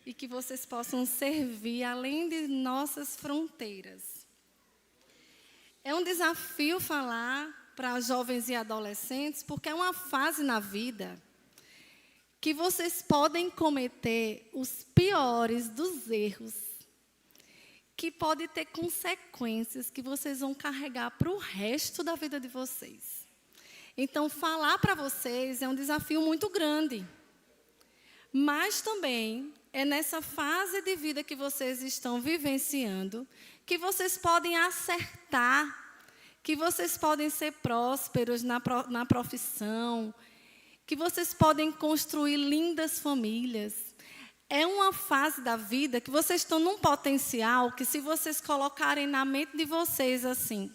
e que vocês possam servir além de nossas fronteiras. É um desafio falar para jovens e adolescentes, porque é uma fase na vida que vocês podem cometer os piores dos erros, que pode ter consequências que vocês vão carregar para o resto da vida de vocês. Então, falar para vocês é um desafio muito grande. Mas também é nessa fase de vida que vocês estão vivenciando que vocês podem acertar, que vocês podem ser prósperos na profissão, que vocês podem construir lindas famílias. É uma fase da vida que vocês estão num potencial que, se vocês colocarem na mente de vocês assim: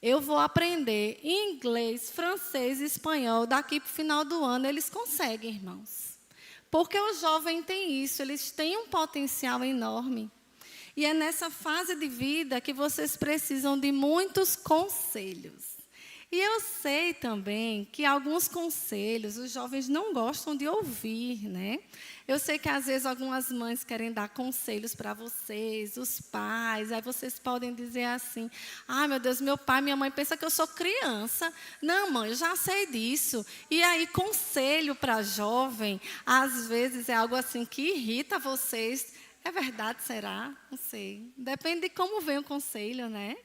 eu vou aprender inglês, francês e espanhol daqui para o final do ano, eles conseguem, irmãos. Porque o jovem tem isso, eles têm um potencial enorme. E é nessa fase de vida que vocês precisam de muitos conselhos. E eu sei também que alguns conselhos os jovens não gostam de ouvir, né? Eu sei que às vezes algumas mães querem dar conselhos para vocês, os pais, aí vocês podem dizer assim: ai, meu Deus, meu pai e minha mãe pensam que eu sou criança. Não, mãe, eu já sei disso. E aí, conselho para jovem, às vezes é algo assim que irrita vocês. É verdade, será? Não sei. Depende de como vem o conselho, né?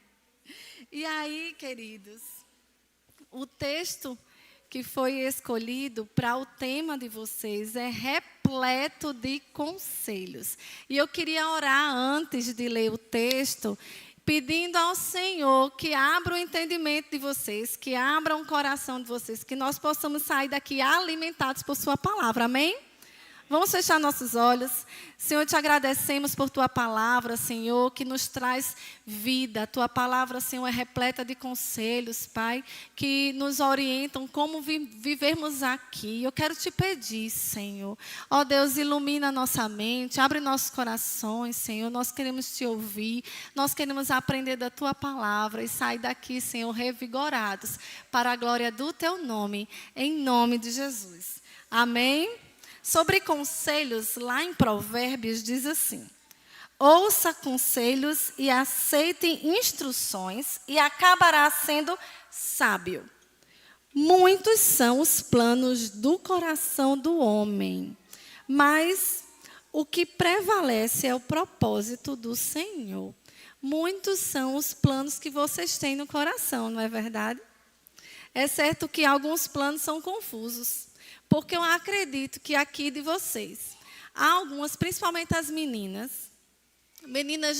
E aí, queridos, o texto que foi escolhido para o tema de vocês é repleto de conselhos. E eu queria orar antes de ler o texto, pedindo ao Senhor que abra o entendimento de vocês, que abra o coração de vocês, que nós possamos sair daqui alimentados por sua palavra. Amém? Vamos fechar nossos olhos. Senhor, te agradecemos por tua palavra, Senhor, que nos traz vida. Tua palavra, Senhor, é repleta de conselhos, Pai, que nos orientam como vivermos aqui. Eu quero te pedir, Senhor, ó Deus, ilumina a nossa mente, abre nossos corações, Senhor. Nós queremos te ouvir, nós queremos aprender da tua palavra e sair daqui, Senhor, revigorados para a glória do teu nome, em nome de Jesus. Amém? Sobre conselhos, lá em Provérbios diz assim: ouça conselhos e aceite instruções e acabará sendo sábio. Muitos são os planos do coração do homem, mas o que prevalece é o propósito do Senhor. Muitos são os planos que vocês têm no coração, não é verdade? É certo que alguns planos são confusos. Porque eu acredito que aqui de vocês, há algumas, principalmente as meninas,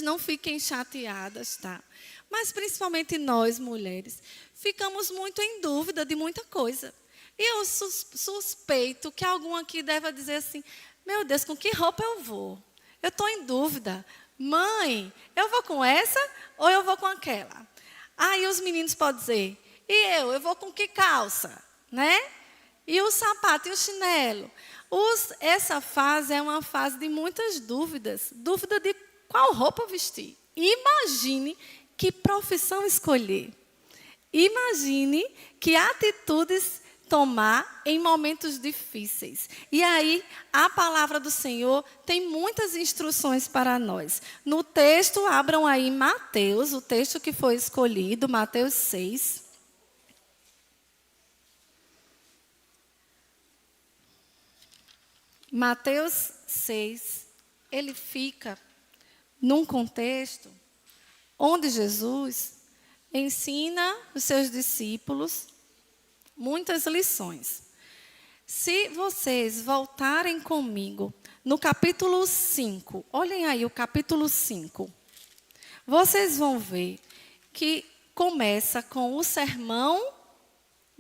não fiquem chateadas, tá? Mas principalmente nós, mulheres, ficamos muito em dúvida de muita coisa. E eu suspeito que algum aqui deve dizer assim: meu Deus, com que roupa eu vou? Eu estou em dúvida. Mãe, eu vou com essa ou eu vou com aquela? Aí os meninos podem dizer: e eu vou com que calça? Né? E o sapato e o chinelo. Essa fase é uma fase de muitas dúvidas. Dúvida de qual roupa vestir. Imagine que profissão escolher. Imagine que atitudes tomar em momentos difíceis. E aí, a palavra do Senhor tem muitas instruções para nós. No texto, abram aí Mateus, o texto que foi escolhido, Mateus 6. Mateus 6, ele fica num contexto onde Jesus ensina os seus discípulos muitas lições. Se vocês voltarem comigo no capítulo 5, olhem aí o capítulo 5, vocês vão ver que começa com o sermão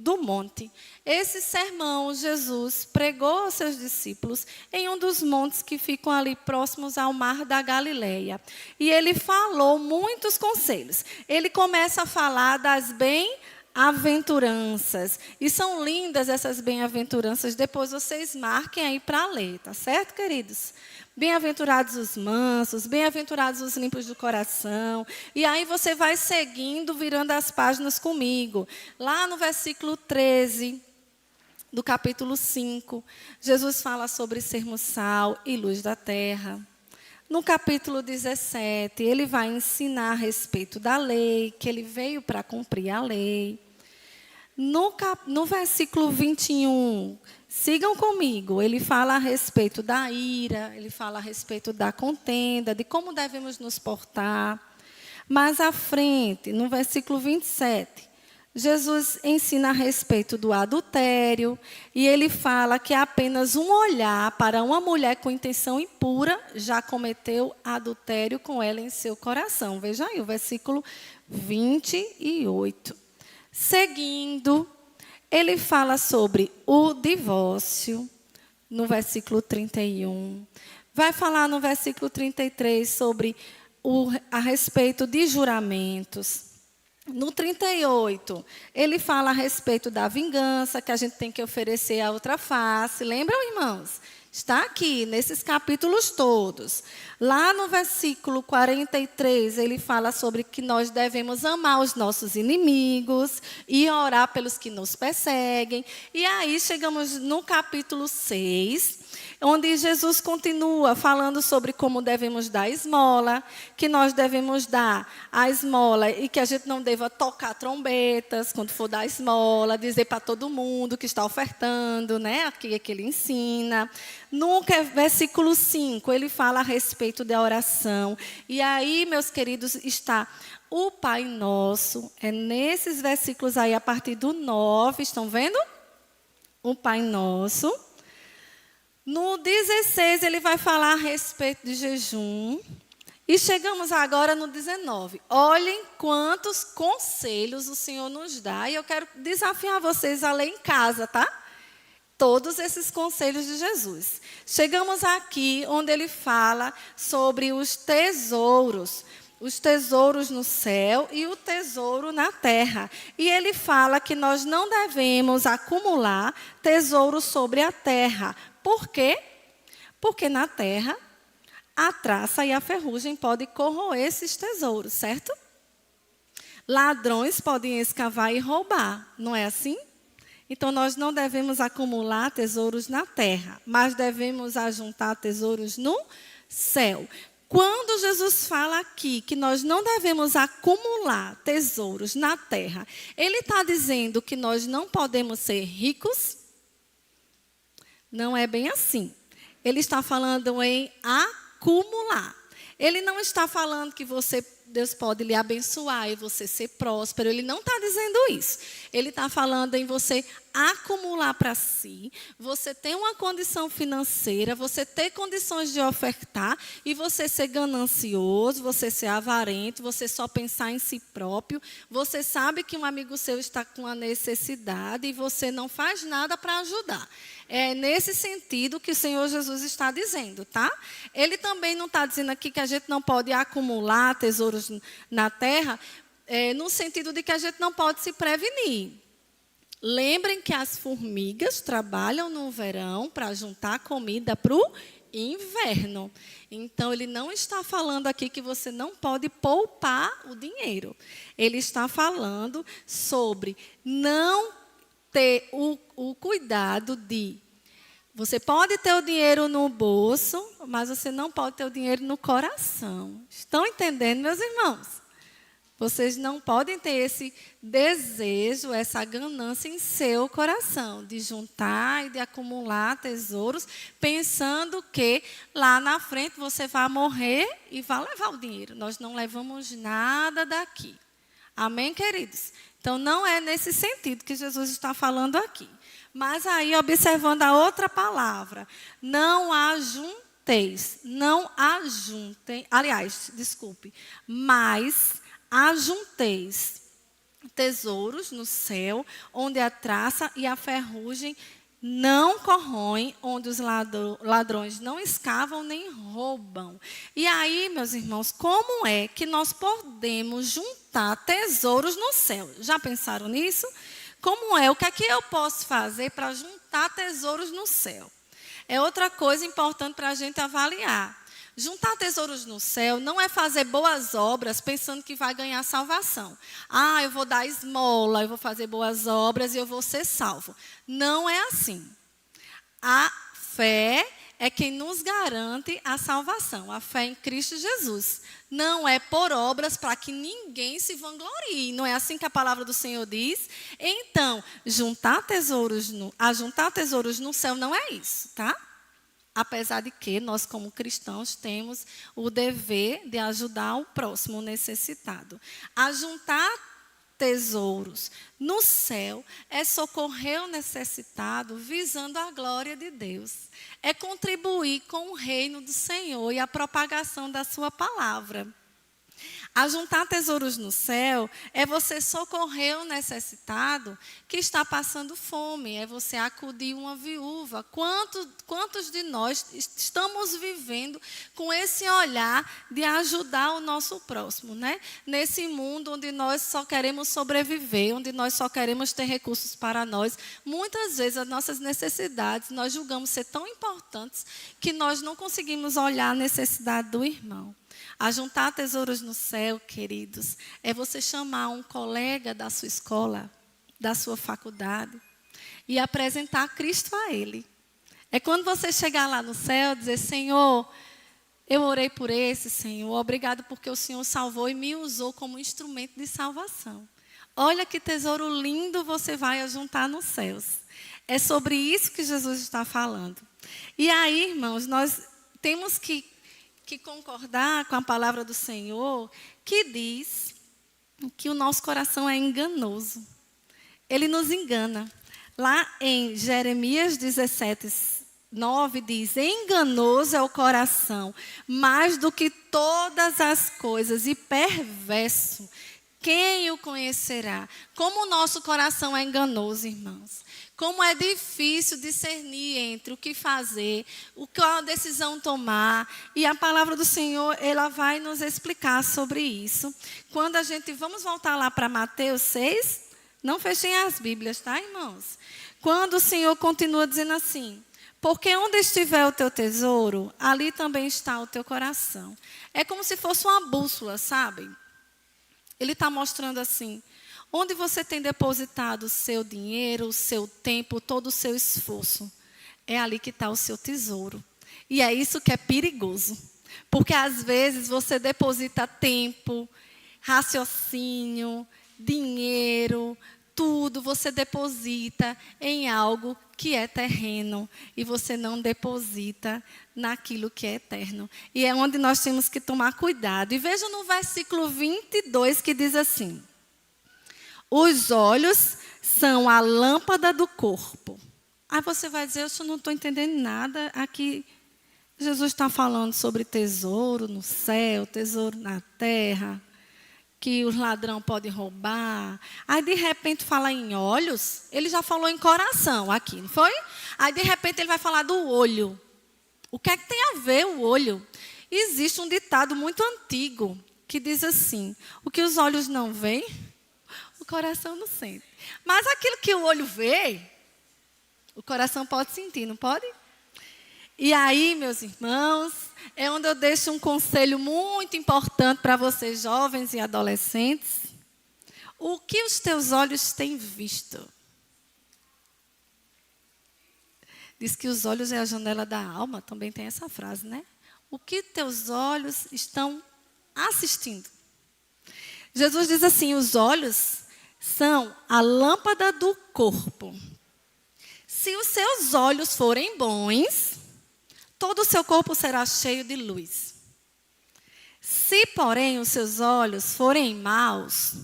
do monte. Esse sermão, Jesus pregou aos seus discípulos em um dos montes que ficam ali próximos ao mar da Galileia. E ele falou muitos conselhos. Ele começa a falar das bem-aventuranças. E são lindas essas bem-aventuranças. Depois vocês marquem aí para ler, tá certo, queridos? Bem-aventurados os mansos, bem-aventurados os limpos do coração. E aí você vai seguindo, virando as páginas comigo. Lá no versículo 13, do capítulo 5, Jesus fala sobre sermos sal e luz da terra. No capítulo 17, ele vai ensinar a respeito da lei, que ele veio para cumprir a lei. No versículo 21, sigam comigo, ele fala a respeito da ira, ele fala a respeito da contenda, de como devemos nos portar. Mais à frente, no versículo 27, Jesus ensina a respeito do adultério, e ele fala que apenas um olhar para uma mulher com intenção impura já cometeu adultério com ela em seu coração. Veja aí o versículo 28. Seguindo, ele fala sobre o divórcio, no versículo 31. Vai falar no versículo 33 sobre a respeito de juramentos. No 38, ele fala a respeito da vingança, que a gente tem que oferecer a outra face. Lembram, irmãos? Está aqui, nesses capítulos todos. Lá no versículo 43, ele fala sobre que nós devemos amar os nossos inimigos e orar pelos que nos perseguem. E aí chegamos no capítulo 6, onde Jesus continua falando sobre como devemos dar esmola, que nós devemos dar a esmola e que a gente não deva tocar trombetas quando for dar esmola, dizer para todo mundo que está ofertando, né? Aqui é que ele ensina. No versículo 5, ele fala a respeito da oração. E aí, meus queridos, está o Pai Nosso. É nesses versículos aí, a partir do 9, estão vendo? O Pai Nosso. No 16, ele vai falar a respeito de jejum. E chegamos agora no 19. Olhem quantos conselhos o Senhor nos dá. E eu quero desafiar vocês a ler em casa, tá? Todos esses conselhos de Jesus. Chegamos aqui onde ele fala sobre os tesouros no céu e o tesouro na terra. E ele fala que nós não devemos acumular tesouros sobre a terra. Por quê? Porque na terra a traça e a ferrugem podem corroer esses tesouros, certo? Ladrões podem escavar e roubar, não é assim? Então, nós não devemos acumular tesouros na terra, mas devemos ajuntar tesouros no céu. Quando Jesus fala aqui que nós não devemos acumular tesouros na terra, ele está dizendo que nós não podemos ser ricos? Não é bem assim. Ele está falando em acumular. Ele não está falando que Deus pode lhe abençoar e você ser próspero. Ele não está dizendo isso. Ele está falando em você acumular para si, você ter uma condição financeira, você ter condições de ofertar e você ser ganancioso, você ser avarento, você só pensar em si próprio. Você sabe que um amigo seu está com uma necessidade e você não faz nada para ajudar. É nesse sentido que o Senhor Jesus está dizendo, tá? Ele também não está dizendo aqui que a gente não pode acumular tesouros na terra, no sentido de que a gente não pode se prevenir. Lembrem que as formigas trabalham no verão para juntar comida para o inverno. Então, ele não está falando aqui que você não pode poupar o dinheiro. Ele está falando sobre não ter o cuidado de... Você pode ter o dinheiro no bolso, mas você não pode ter o dinheiro no coração. Estão entendendo, meus irmãos? Vocês não podem ter esse desejo, essa ganância em seu coração, de juntar e de acumular tesouros, pensando que lá na frente você vai morrer e vai levar o dinheiro. Nós não levamos nada daqui. Amém, queridos? Então, não é nesse sentido que Jesus está falando aqui. Mas aí, observando a outra palavra, não ajunteis, não ajuntem, aliás, desculpe, mas ajunteis tesouros no céu, onde a traça e a ferrugem não corroem, onde os ladrões não escavam nem roubam. E aí, meus irmãos, como é que nós podemos juntar tesouros no céu? Já pensaram nisso? Como é? O que é que eu posso fazer para juntar tesouros no céu? É outra coisa importante para a gente avaliar. Juntar tesouros no céu não é fazer boas obras pensando que vai ganhar salvação. Ah, eu vou dar esmola, eu vou fazer boas obras e eu vou ser salvo. Não é assim. A fé é quem nos garante a salvação, a fé em Cristo Jesus. Não é por obras para que ninguém se vanglorie. Não é assim que a palavra do Senhor diz? Então, juntar tesouros no céu não é isso, tá? Apesar de que nós, como cristãos, temos o dever de ajudar o próximo necessitado. Ajuntar tesouros no céu é socorrer o necessitado visando a glória de Deus. É contribuir com o reino do Senhor e a propagação da sua palavra. Ajuntar tesouros no céu é você socorrer o necessitado que está passando fome, é você acudir uma viúva. Quantos de nós estamos vivendo com esse olhar de ajudar o nosso próximo, né? Nesse mundo onde nós só queremos sobreviver, onde nós só queremos ter recursos para nós, muitas vezes as nossas necessidades nós julgamos ser tão importantes que nós não conseguimos olhar a necessidade do irmão. Ajuntar tesouros no céu, queridos, é você chamar um colega da sua escola, da sua faculdade, e apresentar Cristo a ele. É quando você chegar lá no céu e dizer, Senhor, eu orei por esse, Senhor, obrigado porque o Senhor salvou e me usou como instrumento de salvação. Olha que tesouro lindo você vai ajuntar nos céus. É sobre isso que Jesus está falando. E aí, irmãos, nós temos que concordar com a palavra do Senhor, que diz que o nosso coração é enganoso. Ele nos engana. Lá em Jeremias 17:9 diz, enganoso é o coração, mais do que todas as coisas, e perverso. Quem o conhecerá? Como o nosso coração é enganoso, irmãos. Como é difícil discernir entre o que fazer, qual decisão tomar. E a palavra do Senhor, ela vai nos explicar sobre isso. Quando vamos voltar lá para Mateus 6. Não fechem as Bíblias, tá, irmãos? Quando o Senhor continua dizendo assim, porque onde estiver o teu tesouro, ali também está o teu coração. É como se fosse uma bússola, sabe? Ele está mostrando assim, onde você tem depositado o seu dinheiro, o seu tempo, todo o seu esforço. É ali que está o seu tesouro. E é isso que é perigoso. Porque às vezes você deposita tempo, raciocínio, dinheiro, tudo você deposita em algo que é terreno. E você não deposita naquilo que é eterno. E é onde nós temos que tomar cuidado. E veja no versículo 22 que diz assim, os olhos são a lâmpada do corpo. Aí você vai dizer, eu não estou entendendo nada. Aqui Jesus está falando sobre tesouro no céu, tesouro na terra, que os ladrões podem roubar. Aí de repente fala em olhos, ele já falou em coração aqui, não foi? Aí de repente ele vai falar do olho. O que é que tem a ver o olho? Existe um ditado muito antigo que diz assim, o que os olhos não veem, o coração não sente. Mas aquilo que o olho vê, o coração pode sentir, não pode? E aí, meus irmãos, é onde eu deixo um conselho muito importante para vocês, jovens e adolescentes. O que os teus olhos têm visto? Diz que os olhos é a janela da alma, também tem essa frase, né? O que teus olhos estão assistindo? Jesus diz assim, os olhos são a lâmpada do corpo. Se os seus olhos forem bons, todo o seu corpo será cheio de luz. Se, porém, os seus olhos forem maus,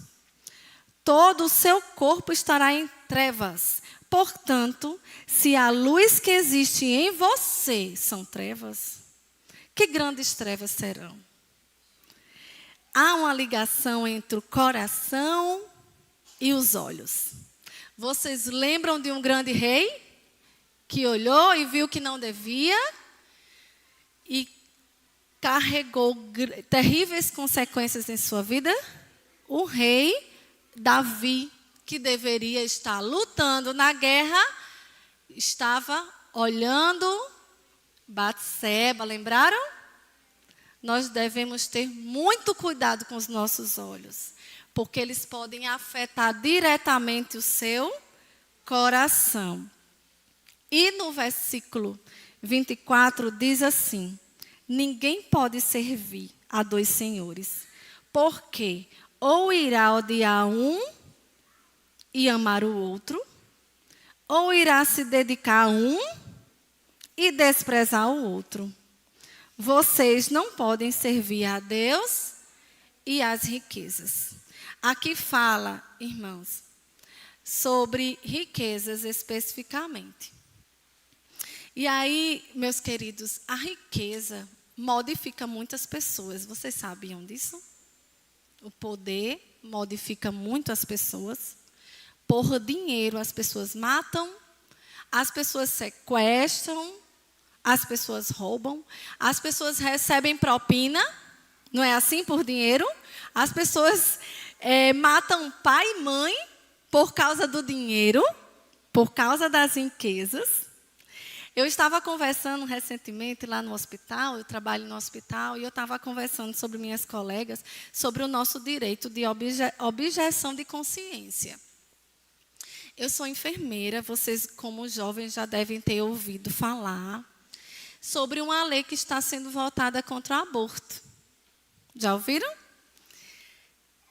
todo o seu corpo estará em trevas. Portanto, se a luz que existe em você são trevas, que grandes trevas serão? Há uma ligação entre o coração e os olhos. Vocês lembram de um grande rei que olhou e viu que não devia e carregou terríveis consequências em sua vida? O rei Davi, que deveria estar lutando na guerra, estava olhando Batseba, lembraram? nós devemos ter muito cuidado com os nossos olhos, porque eles podem afetar diretamente o seu coração. E no versículo 24 diz assim: ninguém pode servir a dois senhores, porque ou irá odiar um e amar o outro, ou irá se dedicar a um e desprezar o outro. Vocês não podem servir a Deus e às riquezas. Aqui fala, irmãos, sobre riquezas especificamente. E aí, meus queridos, a riqueza modifica muitas pessoas. Vocês sabiam disso? O poder modifica muito as pessoas. Por dinheiro, as pessoas matam, as pessoas sequestram, as pessoas roubam, as pessoas recebem propina, não é assim, por dinheiro? As pessoas matam pai e mãe por causa do dinheiro, por causa das riquezas. Eu estava conversando recentemente lá no hospital, eu trabalho no hospital, e eu estava conversando sobre minhas colegas, sobre o nosso direito de objeção de consciência. Eu sou enfermeira, vocês como jovens já devem ter ouvido falar sobre uma lei que está sendo votada contra o aborto. Já ouviram?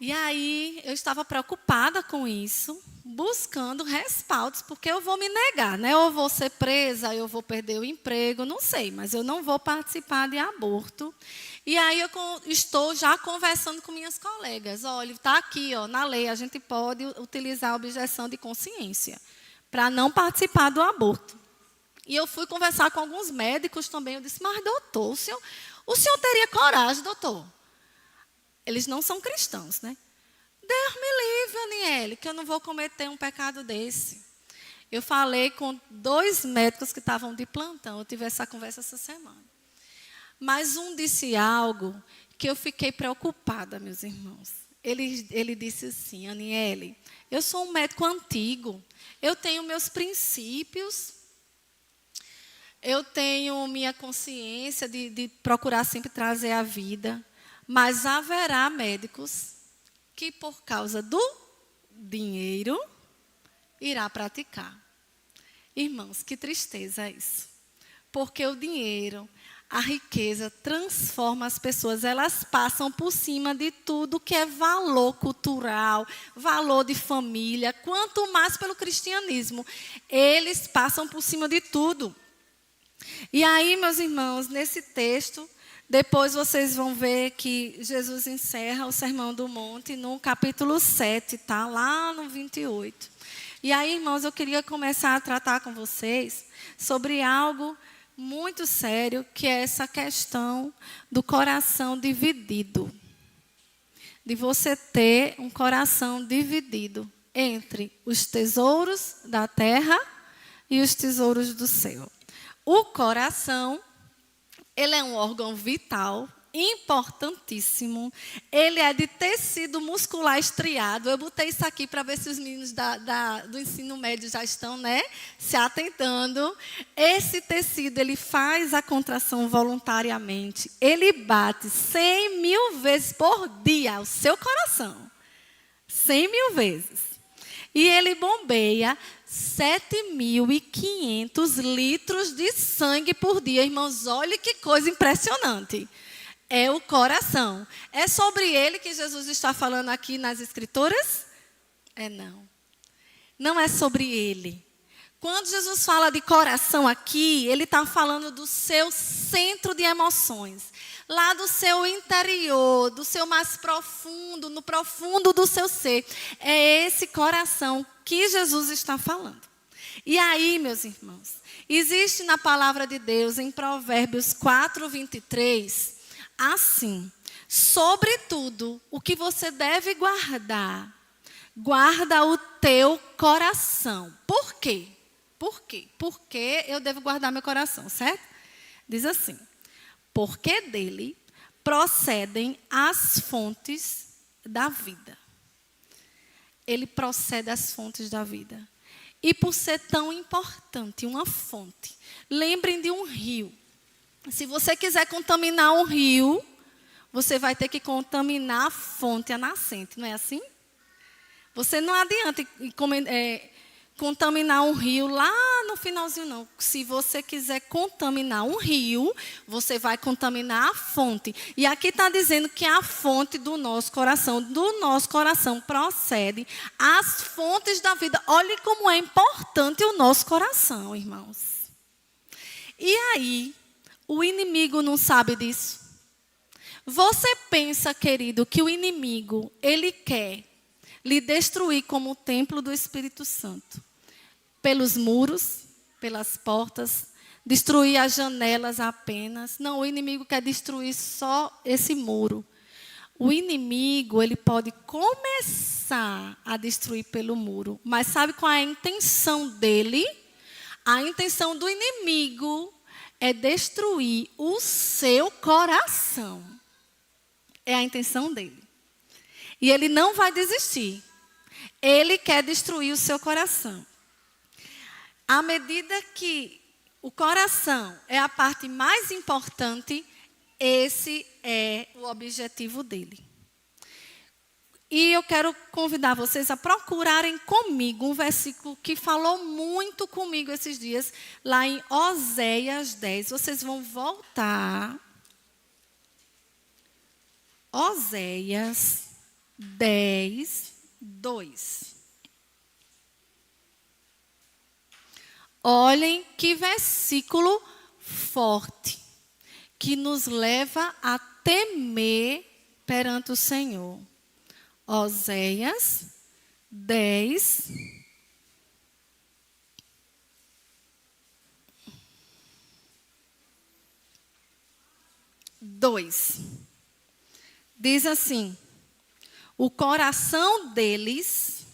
E aí, eu estava preocupada com isso, buscando respaldos, porque eu vou me negar, né? Ou vou ser presa, eu vou perder o emprego, não sei, mas eu não vou participar de aborto. E aí, eu estou já conversando com minhas colegas. Olha, está aqui, ó, na lei, a gente pode utilizar a objeção de consciência para não participar do aborto. E eu fui conversar com alguns médicos também. Eu disse, mas doutor, o senhor teria coragem, doutor? Eles não são cristãos, né? Deus me livre, Aniele, que eu não vou cometer um pecado desse. Eu falei com 2 médicos que estavam de plantão. Eu tive essa conversa essa semana. Mas um disse algo que eu fiquei preocupada, meus irmãos. Ele disse assim, Aniele, eu sou um médico antigo. Eu tenho meus princípios. Eu tenho minha consciência de procurar sempre trazer a vida. Mas haverá médicos que, por causa do dinheiro, irá praticar. Irmãos, que tristeza isso. Porque o dinheiro, a riqueza, transforma as pessoas. Elas passam por cima de tudo que é valor cultural, valor de família. Quanto mais pelo cristianismo. Eles passam por cima de tudo. E aí, meus irmãos, nesse texto, depois vocês vão ver que Jesus encerra o Sermão do Monte no capítulo 7, tá? Lá no 28. E aí, irmãos, eu queria começar a tratar com vocês sobre algo muito sério, que é essa questão do coração dividido. De você ter um coração dividido entre os tesouros da terra e os tesouros do céu. O coração, ele é um órgão vital, importantíssimo. Ele é de tecido muscular estriado. Eu botei isso aqui para ver se os meninos do ensino médio já estão, né, se atentando. Esse tecido, ele faz a contração voluntariamente. Ele bate 100.000 vezes por dia, o seu coração. 100.000 vezes. E ele bombeia 7.500 litros de sangue por dia. Irmãos, olha que coisa impressionante. É o coração. É sobre ele que Jesus está falando aqui nas Escrituras? Não. Não é sobre ele. Quando Jesus fala de coração aqui, ele está falando do seu centro de emoções. Lá do seu interior, do seu mais profundo, no profundo do seu ser. É esse coração que Jesus está falando. E aí, meus irmãos, existe na palavra de Deus, em Provérbios 4:23, assim: sobretudo, o que você deve guardar, guarda o teu coração. Por quê? Por quê? Porque eu devo guardar meu coração, certo? Diz assim: porque dele procedem as fontes da vida. Ele procede das fontes da vida. E por ser tão importante, uma fonte. Lembrem de um rio. Se você quiser contaminar um rio, você vai ter que contaminar a fonte, a nascente, não é assim? Você não adianta contaminar um rio lá no finalzinho, não. Se você quiser contaminar um rio, você vai contaminar a fonte. E aqui está dizendo que a fonte do nosso coração procede as fontes da vida. Olhe como é importante o nosso coração, irmãos. E aí, o inimigo não sabe disso? Você pensa, querido, que o inimigo, ele quer lhe destruir como o templo do Espírito Santo. Pelos muros, pelas portas, destruir as janelas apenas. Não, o inimigo quer destruir só esse muro. O inimigo, ele pode começar a destruir pelo muro. Mas sabe qual é a intenção dele? A intenção do inimigo é destruir o seu coração. É a intenção dele. E ele não vai desistir. Ele quer destruir o seu coração. À medida que o coração é a parte mais importante, esse é o objetivo dele. E eu quero convidar vocês a procurarem comigo um versículo que falou muito comigo esses dias, lá em Oséias 10. Vocês vão voltar. Oséias 10, 2. Olhem que versículo forte, que nos leva a temer perante o Senhor. Oséias 10, 2. Diz assim: o coração deles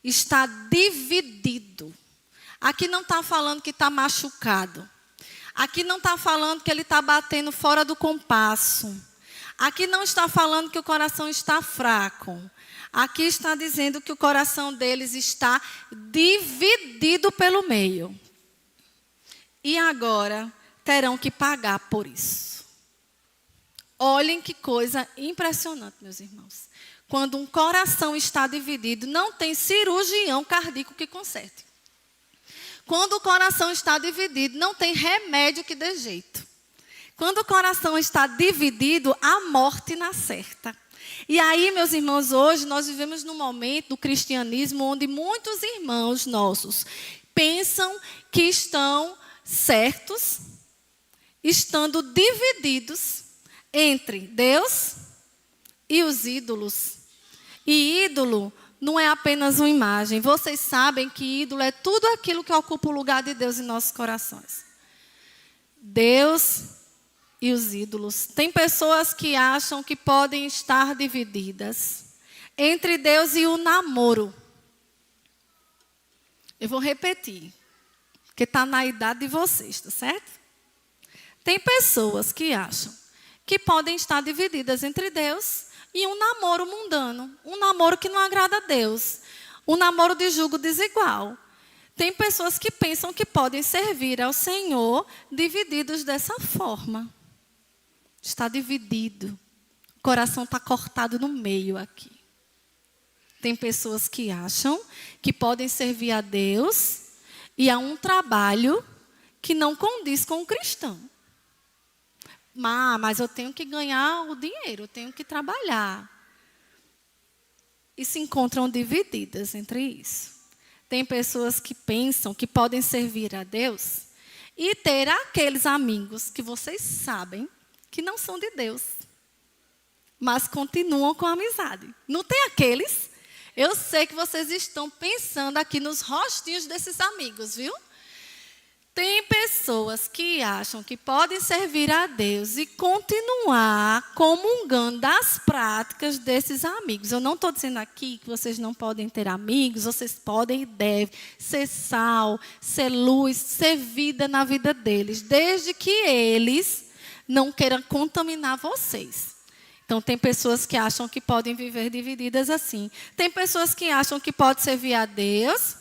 está dividido. Aqui não está falando que está machucado. Aqui não está falando que ele está batendo fora do compasso. Aqui não está falando que o coração está fraco. Aqui está dizendo que o coração deles está dividido pelo meio. E agora terão que pagar por isso. Olhem que coisa impressionante, meus irmãos. Quando um coração está dividido, não tem cirurgião cardíaco que conserte. Quando o coração está dividido, não tem remédio que dê jeito. Quando o coração está dividido, a morte na certa. E aí, meus irmãos, hoje nós vivemos num momento do cristianismo onde muitos irmãos nossos pensam que estão certos, estando divididos entre Deus e os ídolos. E ídolo não é apenas uma imagem. Vocês sabem que ídolo é tudo aquilo que ocupa o lugar de Deus em nossos corações. Deus e os ídolos. Tem pessoas que acham que podem estar divididas entre Deus e o namoro. Eu vou repetir, porque está na idade de vocês, tá certo? Tem pessoas que acham que podem estar divididas entre Deus e um namoro mundano, um namoro que não agrada a Deus, um namoro de julgo desigual. Tem pessoas que pensam que podem servir ao Senhor divididos dessa forma. Está dividido, o coração está cortado no meio aqui. Tem pessoas que acham que podem servir a Deus e a um trabalho que não condiz com o cristão. Mas eu tenho que ganhar o dinheiro, eu tenho que trabalhar. E se encontram divididas entre isso. Tem pessoas que pensam que podem servir a Deus e ter aqueles amigos que vocês sabem que não são de Deus, mas continuam com a amizade. Não tem aqueles? Eu sei que vocês estão pensando aqui nos rostinhos desses amigos, viu? Tem pessoas que acham que podem servir a Deus e continuar comungando das práticas desses amigos. Eu não estou dizendo aqui que vocês não podem ter amigos, vocês podem e devem ser sal, ser luz, ser vida na vida deles, desde que eles não queiram contaminar vocês. Então, tem pessoas que acham que podem viver divididas assim. Tem pessoas que acham que pode servir a Deus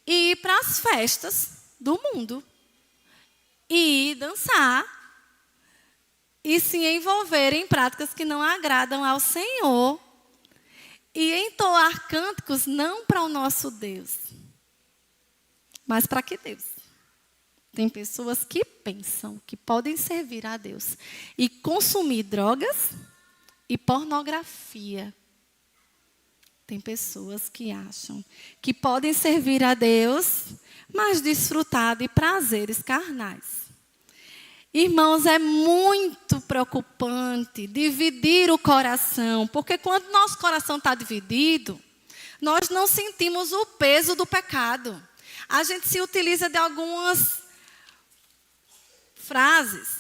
e ir para as festas do mundo. E dançar. e se envolver em práticas que não agradam ao Senhor e entoar cânticos não para o nosso Deus, mas para que Deus? Tem pessoas que pensam que podem servir a Deus e consumir drogas e pornografia. Tem pessoas que acham que podem servir a Deus, mas desfrutar de prazeres carnais. Irmãos, é muito preocupante dividir o coração, porque quando nosso coração está dividido, nós não sentimos o peso do pecado. A gente se utiliza de algumas frases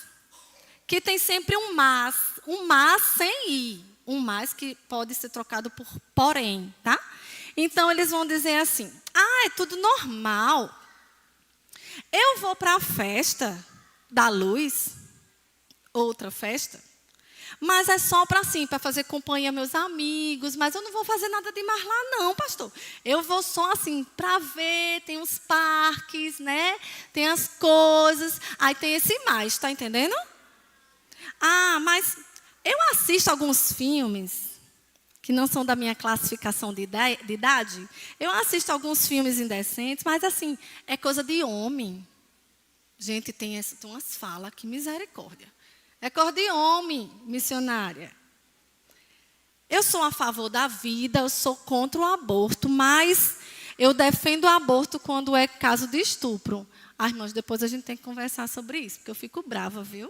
que tem sempre um mas sem i, um mas que pode ser trocado por porém, tá? Então eles vão dizer assim: é tudo normal. Eu vou para a festa da luz, outra festa, mas é só para fazer companhia aos meus amigos, mas eu não vou fazer nada demais lá não, pastor. Eu vou só assim, para ver, tem os parques, né? Tem as coisas, aí tem esse mais, está entendendo? Mas eu assisto alguns filmes que não são da minha classificação de idade. Eu assisto alguns filmes indecentes, mas assim, é coisa de homem. Gente, tem umas falas, que misericórdia. É cor de homem, missionária. Eu sou a favor da vida, eu sou contra o aborto, mas eu defendo o aborto quando é caso de estupro. Irmãos, depois a gente tem que conversar sobre isso, porque eu fico brava, viu?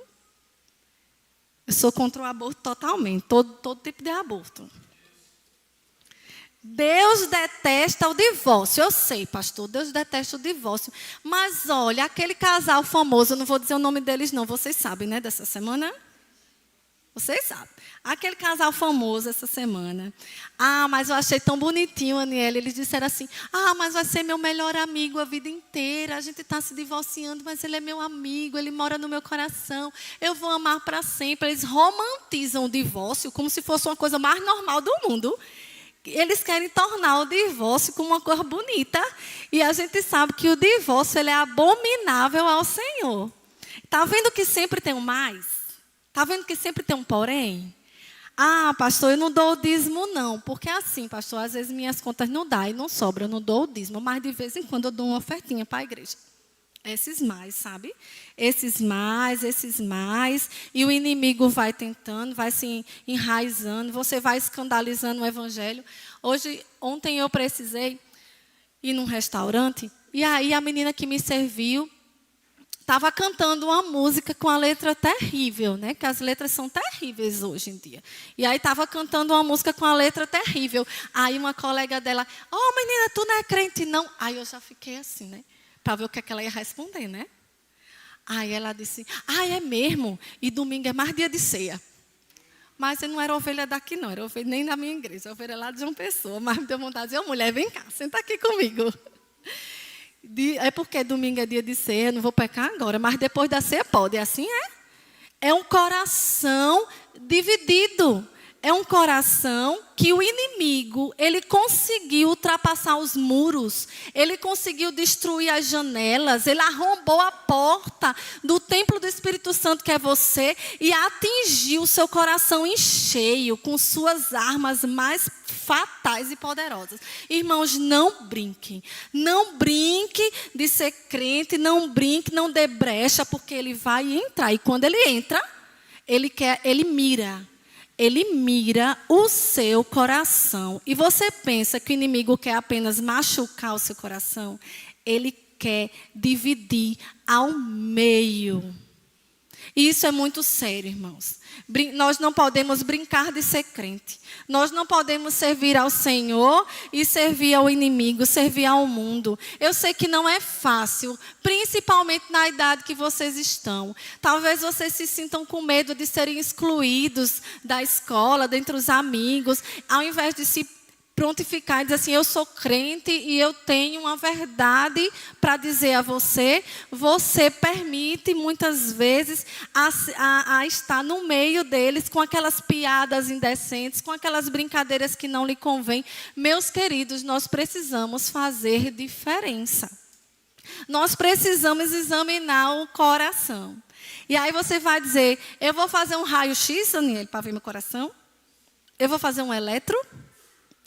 Eu sou contra o aborto totalmente, todo tipo de aborto. Deus detesta o divórcio. Eu sei, pastor, Deus detesta o divórcio. Mas olha, aquele casal famoso, eu não vou dizer o nome deles não, vocês sabem, né, dessa semana? Vocês sabem. Aquele casal famoso essa semana. Mas eu achei tão bonitinho, Aniele. Eles disseram assim: mas vai ser meu melhor amigo a vida inteira. A gente está se divorciando, mas ele é meu amigo, ele mora no meu coração. Eu vou amar para sempre. Eles romantizam o divórcio como se fosse uma coisa mais normal do mundo. Eles querem tornar o divórcio como uma coisa bonita. E a gente sabe que o divórcio ele é abominável ao Senhor. Está vendo que sempre tem um mais? Está vendo que sempre tem um porém? Pastor, eu não dou o dízimo não. Porque assim, pastor, às vezes minhas contas não dão e não sobra, eu não dou o dízimo. Mas de vez em quando eu dou uma ofertinha para a igreja. Esses mais, sabe? Esses mais. E o inimigo vai tentando, vai se enraizando. Você vai escandalizando o evangelho. Ontem eu precisei ir num restaurante. E aí a menina que me serviu estava cantando uma música com a letra terrível, né? Que as letras são terríveis hoje em dia. E aí estava cantando uma música com a letra terrível. Aí uma colega dela: menina, tu não é crente não? Aí eu já fiquei assim, né? Para ver o que ela ia responder, né? Aí ela disse: é mesmo? E domingo é mais dia de ceia. Mas eu não era ovelha daqui não, era ovelha nem da minha igreja, era ovelha lá de João Pessoa. Mas me deu vontade de dizer: mulher, vem cá, senta aqui comigo. É porque domingo é dia de ceia, não vou pecar agora, mas depois da ceia pode, assim é? É um coração dividido. É um coração que o inimigo, ele conseguiu ultrapassar os muros, ele conseguiu destruir as janelas, ele arrombou a porta do templo do Espírito Santo, que é você, e atingiu o seu coração em cheio, com suas armas mais fatais e poderosas. Irmãos, não brinquem. Não brinque de ser crente, não brinque, não dê brecha, porque ele vai entrar. E quando ele entra, ele mira o seu coração. E você pensa que o inimigo quer apenas machucar o seu coração? Ele quer dividir ao meio. E isso é muito sério, irmãos. Nós não podemos brincar de ser crente. Nós não podemos servir ao Senhor e servir ao inimigo, servir ao mundo. Eu sei que não é fácil, principalmente na idade que vocês estão. Talvez vocês se sintam com medo de serem excluídos da escola, dentre os amigos, ao invés de se prontificar e dizer assim: eu sou crente e eu tenho uma verdade para dizer a você. Você permite muitas vezes a estar no meio deles com aquelas piadas indecentes, com aquelas brincadeiras que não lhe convêm. Meus queridos, nós precisamos fazer diferença. Nós precisamos examinar o coração. E aí você vai dizer, eu vou fazer um raio-x, Daniel, para ver meu coração. Eu vou fazer um eletro.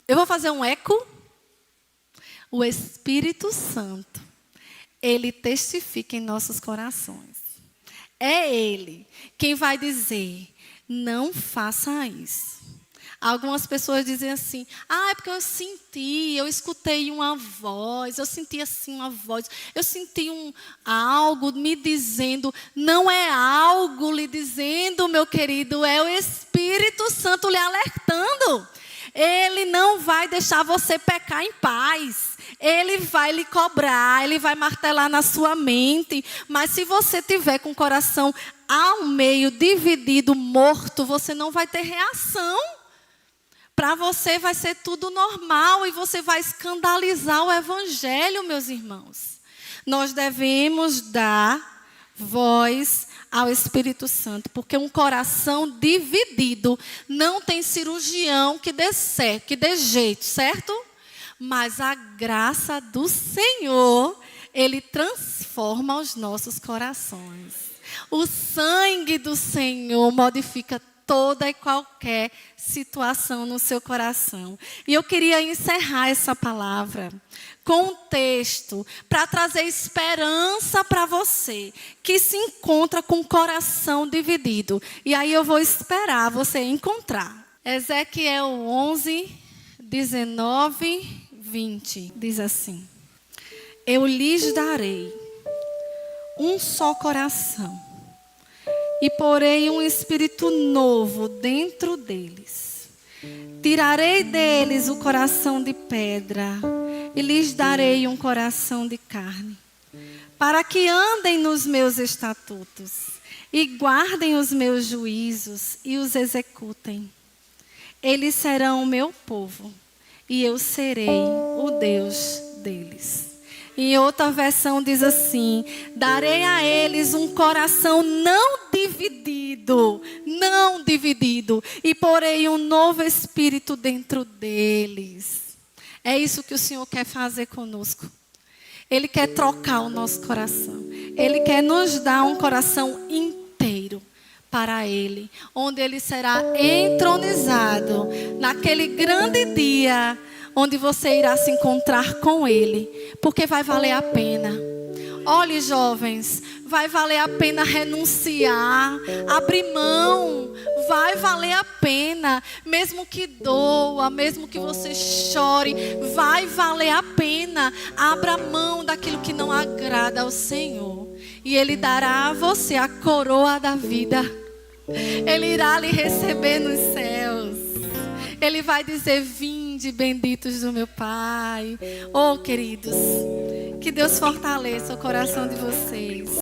Eu vou fazer um eco. O Espírito Santo, ele testifica em nossos corações. É ele quem vai dizer, não faça isso. Algumas pessoas dizem assim, é porque eu escutei uma voz, eu senti assim uma voz, eu senti algo me dizendo, não é algo lhe dizendo, meu querido, é o Espírito Santo lhe alertando. Ele não vai deixar você pecar em paz. Ele vai lhe cobrar, ele vai martelar na sua mente. Mas se você tiver com o coração ao meio, dividido, morto, você não vai ter reação. Para você vai ser tudo normal e você vai escandalizar o Evangelho, meus irmãos. Nós devemos dar voz ao Espírito Santo, porque um coração dividido não tem cirurgião que dê certo, que dê jeito, certo? Mas a graça do Senhor, ele transforma os nossos corações. O sangue do Senhor modifica toda e qualquer situação no seu coração. E eu queria encerrar essa palavra com um texto para trazer esperança para você que se encontra com o coração dividido. E aí eu vou esperar você encontrar. Ezequiel 11, 19, 20 diz assim: eu lhes darei um só coração e porei um espírito novo dentro deles. Tirarei deles o coração de pedra e lhes darei um coração de carne, para que andem nos meus estatutos e guardem os meus juízos e os executem. Eles serão o meu povo e eu serei o Deus deles. Em outra versão diz assim: darei a eles um coração não dividido, e porei um novo espírito dentro deles. É isso que o Senhor quer fazer conosco. Ele quer trocar o nosso coração. Ele quer nos dar um coração inteiro para Ele, onde Ele será entronizado naquele grande dia, onde você irá se encontrar com Ele, porque vai valer a pena. Olhe, jovens, vai valer a pena renunciar, abrir mão, vai valer a pena, mesmo que doa, mesmo que você chore, vai valer a pena. Abra mão daquilo que não agrada ao Senhor, e Ele dará a você a coroa da vida. Ele irá lhe receber nos céus. Ele vai dizer: vinde, benditos do meu Pai. Oh, queridos, que Deus fortaleça o coração de vocês.